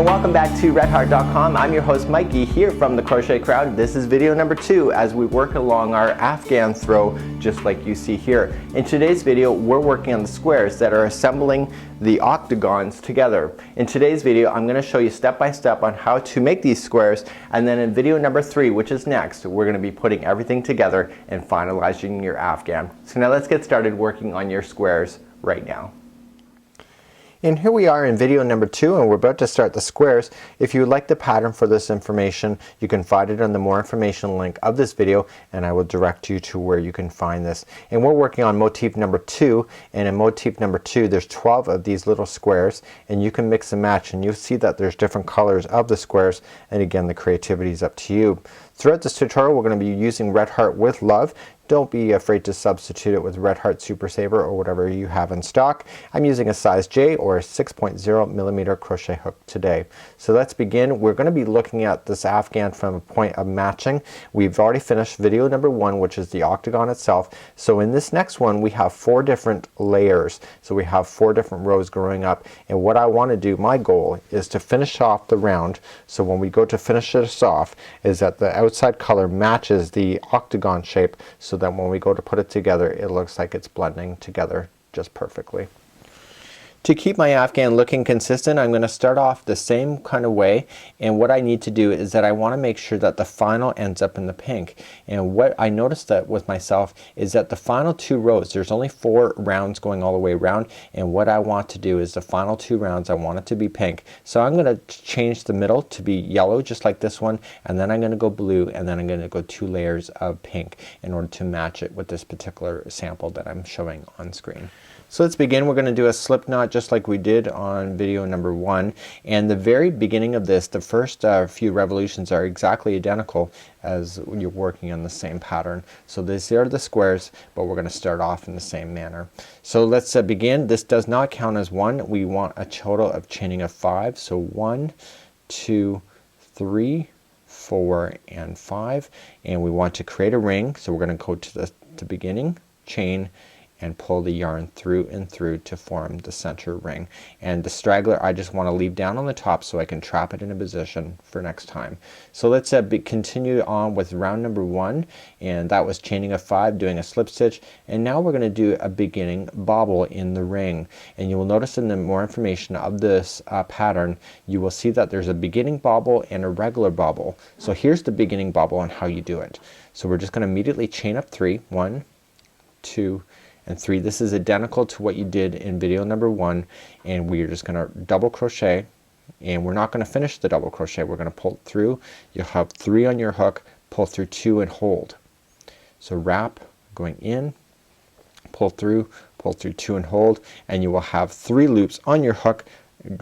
and welcome back to redheart.com. I'm your host Mikey here from the Crochet Crowd. This is video number 2 as we work along our Afghan throw just like you see here. In today's video we're working on the squares that are assembling the octagons together. In today's video I'm going to show you step by step on how to make these squares, and then in video number 3, which is next, we're going to be putting everything together and finalizing your Afghan. So now let's get started working on your squares right now. And here we are in video number 2, and we're about to start the squares. If you would like the pattern for this information, you can find it on the more information link of this video, and I will direct you to where you can find this. And we're working on motif number 2, and in motif number 2 there's 12 of these little squares, and you can mix and match, and you'll see that there's different colors of the squares, and again the creativity is up to you. Throughout this tutorial we're going to be using Red Heart with Love. Don't be afraid to substitute it with Red Heart Super Saver or whatever you have in stock. I'm using a size J or a 6.0 millimeter crochet hook today. So let's begin. We're going to be looking at this Afghan from a point of matching. We've already finished video number 1, which is the octagon itself. So in this next one we have 4 different layers. So we have 4 different rows growing up, and what I want to do, my goal is to finish off the round. So when we go to finish this off is that the outside color matches the octagon shape, so that when we go to put it together it looks like it's blending together just perfectly. To keep my Afghan looking consistent, I'm going to start off the same kind of way, and what I need to do is that I want to make sure that the final ends up in the pink. And what I noticed that with myself is that the final 2 rows, there's only 4 rounds going all the way around, and what I want to do is the final 2 rounds I want it to be pink. So I'm going to change the middle to be yellow just like this one, and then I'm going to go blue, and then I'm going to go 2 layers of pink in order to match it with this particular sample that I'm showing on screen. So let's begin. We're going to do a slip knot just like we did on video number 1, and the very beginning of this, the first few revolutions are exactly identical as you're working on the same pattern. So these are the squares, but we're going to start off in the same manner. So let's begin. This does not count as 1. We want a total of chaining of 5. So 1, 2, 3, 4, and 5, and we want to create a ring. So we're going to go to the beginning, chain, and pull the yarn through and through to form the center ring. And the straggler I just want to leave down on the top so I can trap it in a position for next time. So let's continue on with round number 1, and that was chaining of 5, doing a slip stitch, and now we're going to do a beginning bobble in the ring. And you will notice in the more information of this pattern you will see that there's a beginning bobble and a regular bobble. So here's the beginning bobble and how you do it. So we're just going to immediately chain up 3, 1, 2, and 3. This is identical to what you did in video number 1, and we're just going to double crochet, and we're not going to finish the double crochet. We're going to pull through. You'll have 3 on your hook, pull through 2 and hold. So wrap, going in, pull through 2 and hold, and you will have 3 loops on your hook,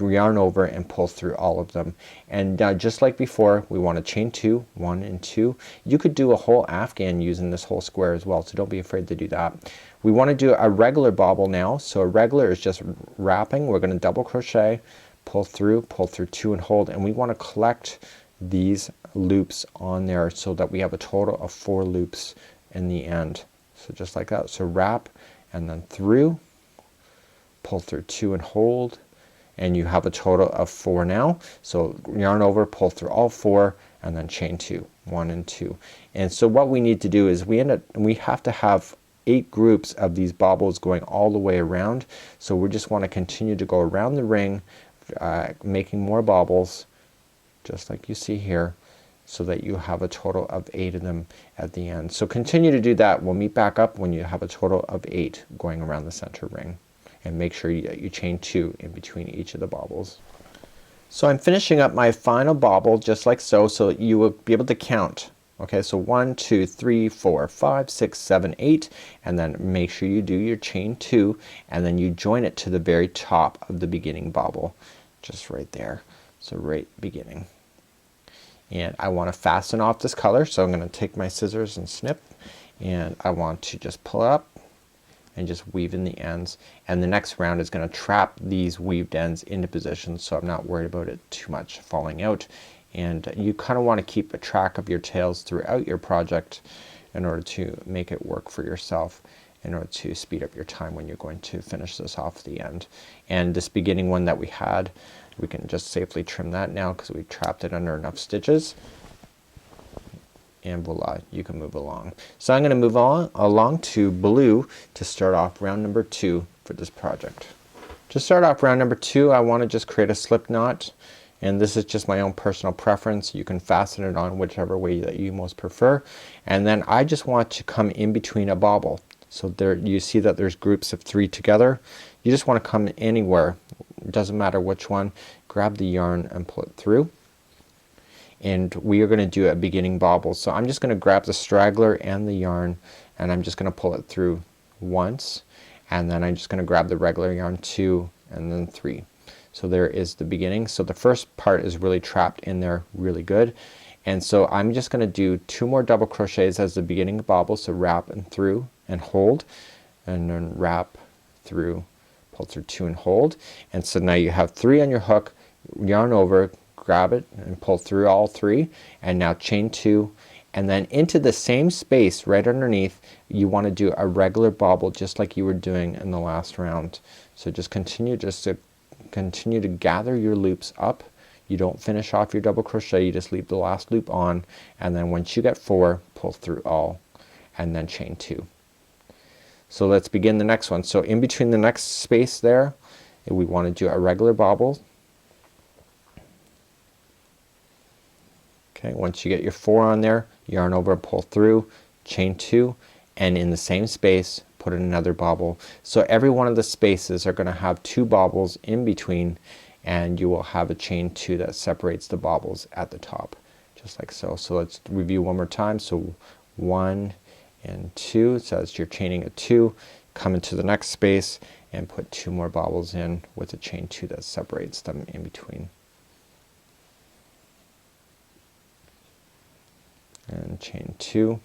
yarn over and pull through all of them. And just like before, we want to chain 2, 1 and 2. You could do a whole Afghan using this whole square as well, so don't be afraid to do that. We want to do a regular bobble now. So a regular is just wrapping. We're going to double crochet, pull through 2 and hold, and we want to collect these loops on there so that we have a total of 4 loops in the end. So just like that. So wrap and then through, pull through 2 and hold, and you have a total of 4 now. So yarn over, pull through all 4, and then chain 2, 1 and 2. And so what we need to do is we have to have 8 groups of these bobbles going all the way around. So we just want to continue to go around the ring, making more bobbles just like you see here, so that you have a total of 8 of them at the end. So continue to do that. We'll meet back up when you have a total of 8 going around the center ring, and make sure you chain 2 in between each of the bobbles. So I'm finishing up my final bobble just like so you will be able to count. Okay, so 1, 2, 3, 4, 5, 6, 7, 8, and then make sure you do your chain 2, and then you join it to the very top of the beginning bobble, just right there. So right beginning. And I want to fasten off this color, so I'm going to take my scissors and snip, and I want to just pull up and just weave in the ends, and the next round is going to trap these weaved ends into position, so I'm not worried about it too much falling out. And you kind of want to keep a track of your tails throughout your project in order to make it work for yourself, in order to speed up your time when you're going to finish this off at the end. And this beginning one that we had, we can just safely trim that now because we trapped it under enough stitches. And voila, you can move along. So I'm going to move on along to blue to start off round number 2 for this project. To start off round number 2, I want to just create a slip knot, and this is just my own personal preference. You can fasten it on whichever way that you most prefer. And then I just want to come in between a bobble. So there you see that there's groups of 3 together. You just want to come anywhere, it doesn't matter which one. Grab the yarn and pull it through. And we are going to do a beginning bobble. So I'm just going to grab the straggler and the yarn, and I'm just going to pull it through once, and then I'm just going to grab the regular yarn 2 and then 3. So there is the beginning. So the first part is really trapped in there really good. And so I'm just going to do 2 more double crochets as the beginning bobble. So wrap and through and hold, and then wrap through, pull through 2 and hold. And so now you have 3 on your hook, yarn over, grab it and pull through all 3, and now chain 2, and then into the same space right underneath you want to do a regular bobble just like you were doing in the last round. So just continue to gather your loops up. You don't finish off your double crochet, you just leave the last loop on, and then once you get 4, pull through all and then chain 2. So let's begin the next one. So in between the next space there we want to do a regular bobble. Okay, once you get your 4 on there, yarn over, pull through, chain 2, and in the same space put in another bobble. So every one of the spaces are going to have 2 bobbles in between, and you will have a chain 2 that separates the bobbles at the top, just like so. So let's review one more time. So 1 and 2, so as you're chaining a 2, come into the next space and put 2 more bobbles in with a chain 2 that separates them in between. And chain 2,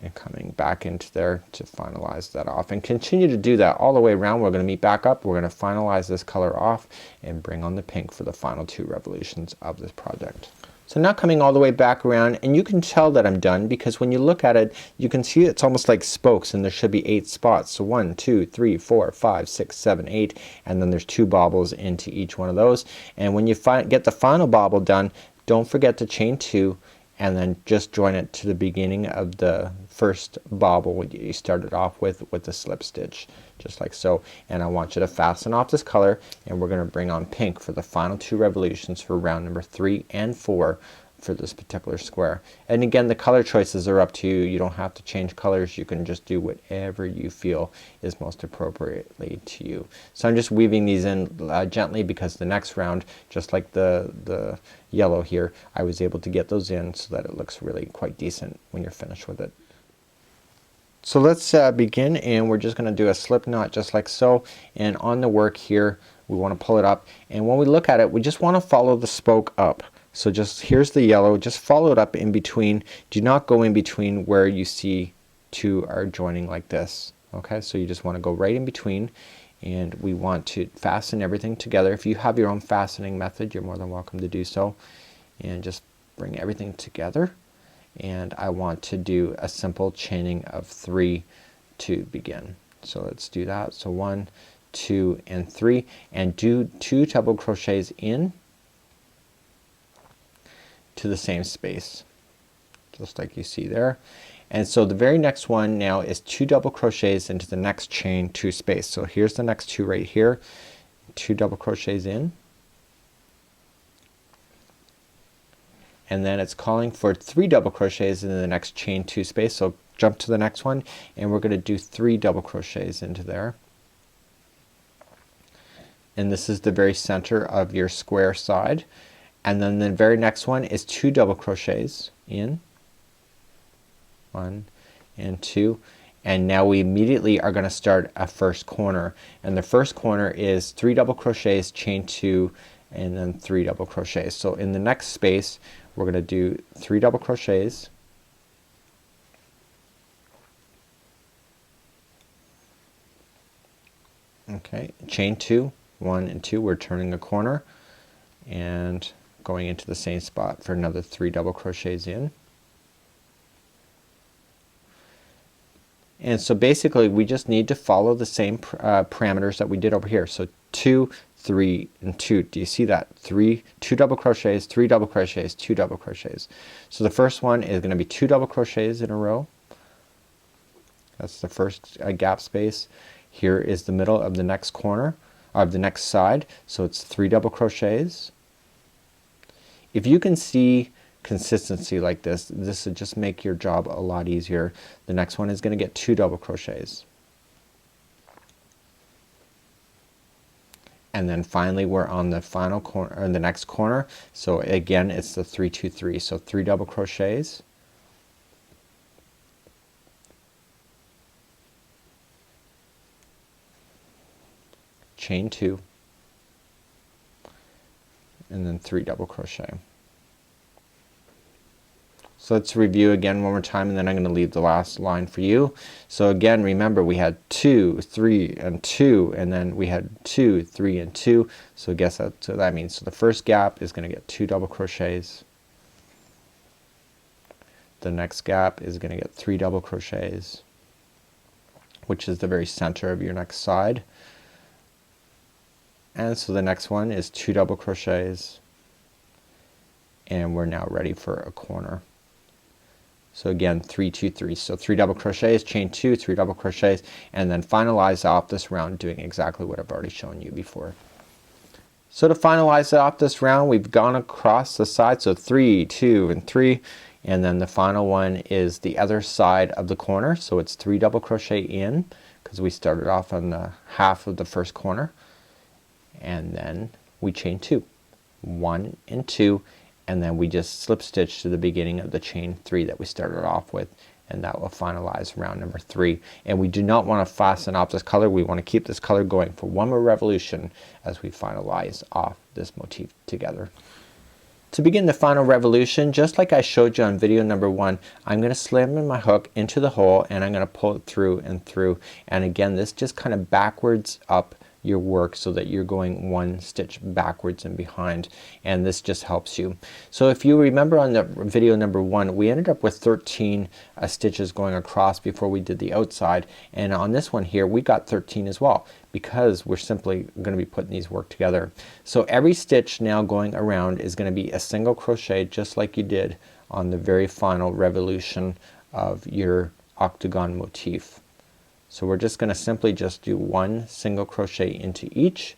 and coming back into there to finalize that off, and continue to do that all the way around. We're going to meet back up, we're going to finalize this color off and bring on the pink for the final 2 revolutions of this project. So now coming all the way back around, and you can tell that I'm done because when you look at it you can see it's almost like spokes, and there should be 8 spots. So 1, 2, 3, 4, 5, 6, 7, 8, and then there's 2 bobbles into each one of those. And when you get the final bobble done, don't forget to chain 2 and then just join it to the beginning of the first bobble you started off with the slip stitch, just like so. And I want you to fasten off this color, and we're going to bring on pink for the final 2 revolutions for round number 3 and 4 for this particular square. And again, the color choices are up to you. You don't have to change colors. You can just do whatever you feel is most appropriately to you. So I'm just weaving these in gently because the next round, just like the yellow here, I was able to get those in so that it looks really quite decent when you're finished with it. So let's begin, and we're just going to do a slip knot just like so, and on the work here we want to pull it up, and when we look at it we just want to follow the spoke up. So just here's the yellow, just follow it up in between. Do not go in between where you see 2 are joining like this. Okay, so you just want to go right in between, and we want to fasten everything together. If you have your own fastening method, you're more than welcome to do so, and just bring everything together. And I want to do a simple chaining of 3 to begin. So let's do that. So 1, 2, and 3, and do 2 double crochets in to the same space, just like you see there. And so the very next one now is 2 double crochets into the next chain 2 space. So here's the next 2 right here, 2 double crochets in, and then it's calling for 3 double crochets in the next chain 2 space. So jump to the next one, and we're going to do 3 double crochets into there. And this is the very center of your square side. And then the very next one is 2 double crochets in, 1 and 2, and now we immediately are going to start a first corner, and the first corner is 3 double crochets, chain 2, and then 3 double crochets. So in the next space we're going to do 3 double crochets, okay, chain 2, 1 and 2, we're turning a corner and going into the same spot for another 3 double crochets in. And so basically we just need to follow the same parameters that we did over here. So 2, 3 and 2. Do you see that? 2 double crochets, 3 double crochets, 2 double crochets. So the first one is going to be 2 double crochets in a row. That's the first gap space. Here is the middle of the next corner of the next side, so it's 3 double crochets. If you can see consistency like this will just make your job a lot easier. The next one is going to get 2 double crochets. And then finally we're on the final corner, or the next corner. So again it's the 3 2 3. So 3 double crochets. Chain 2. And then 3 double crochet. So let's review again one more time, and then I'm going to leave the last line for you. So again, remember we had 2 3 and 2, and then we had 2 3 and 2. So guess that's what that means. So the first gap is going to get 2 double crochets. The next gap is going to get 3 double crochets, which is the very center of your next side. And so the next one is 2 double crochets, and we're now ready for a corner. So again 3 2 3. So 3 double crochets, chain 2, 3 double crochets, and then finalize off this round doing exactly what I've already shown you before. So to finalize off this round, we've gone across the side, so 3 2 and 3, and then the final one is the other side of the corner. So it's 3 double crochet in, because we started off on the half of the first corner, and then we chain 2, 1 and 2, and then we just slip stitch to the beginning of the chain 3 that we started off with, and that will finalize round number 3. And we do not want to fasten off this color. We want to keep this color going for one more revolution as we finalize off this motif together. To begin the final revolution, just like I showed you on video number 1, I'm going to slam in my hook into the hole, and I'm going to pull it through and through. And again, this just kind of backwards up your work so that you're going 1 stitch backwards and behind, and this just helps you. So if you remember on the video number 1, we ended up with 13 stitches going across before we did the outside, and on this one here we got 13 as well, because we're simply going to be putting these work together. So every stitch now going around is going to be a single crochet, just like you did on the very final revolution of your octagon motif. So we're just going to simply just do 1 single crochet into each,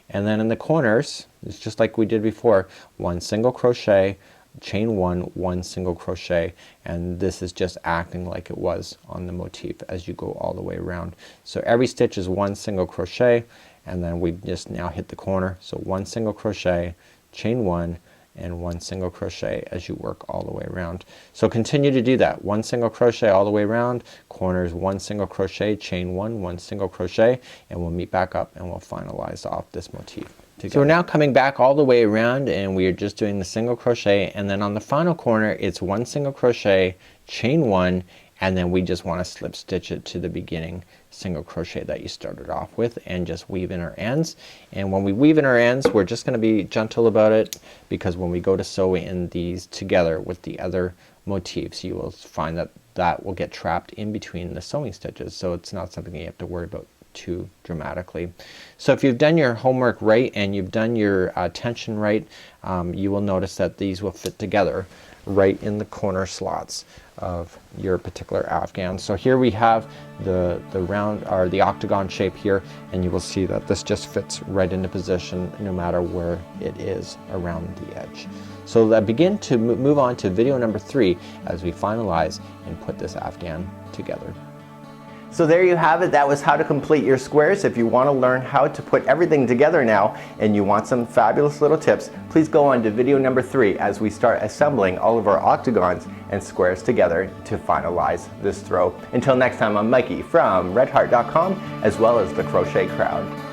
and then in the corners it's just like we did before, 1 single crochet, chain 1, 1 single crochet, and this is just acting like it was on the motif as you go all the way around. So every stitch is 1 single crochet, and then we just now hit the corner. So 1 single crochet, chain 1, and 1 single crochet as you work all the way around. So continue to do that. 1 single crochet all the way around, corners 1 single crochet, chain 1, 1 single crochet, and we'll meet back up and we'll finalize off this motif together. So we're now coming back all the way around, and we are just doing the single crochet, and then on the final corner it's 1 single crochet, chain 1, and then we just want to slip stitch it to the beginning single crochet that you started off with, and just weave in our ends. And when we weave in our ends, we're just going to be gentle about it, because when we go to sew in these together with the other motifs, you will find that that will get trapped in between the sewing stitches, so it's not something you have to worry about too dramatically. So if you've done your homework right and you've done your tension right, you will notice that these will fit together right in the corner slots of your particular afghan. So here we have the round, or the octagon shape here, and you will see that this just fits right into position no matter where it is around the edge. So let's begin to move on to video number 3 as we finalize and put this afghan together. So there you have it. That was how to complete your squares. If you want to learn how to put everything together now and you want some fabulous little tips, please go on to video number 3 as we start assembling all of our octagons and squares together to finalize this throw. Until next time, I'm Mikey from redheart.com as well as the Crochet Crowd.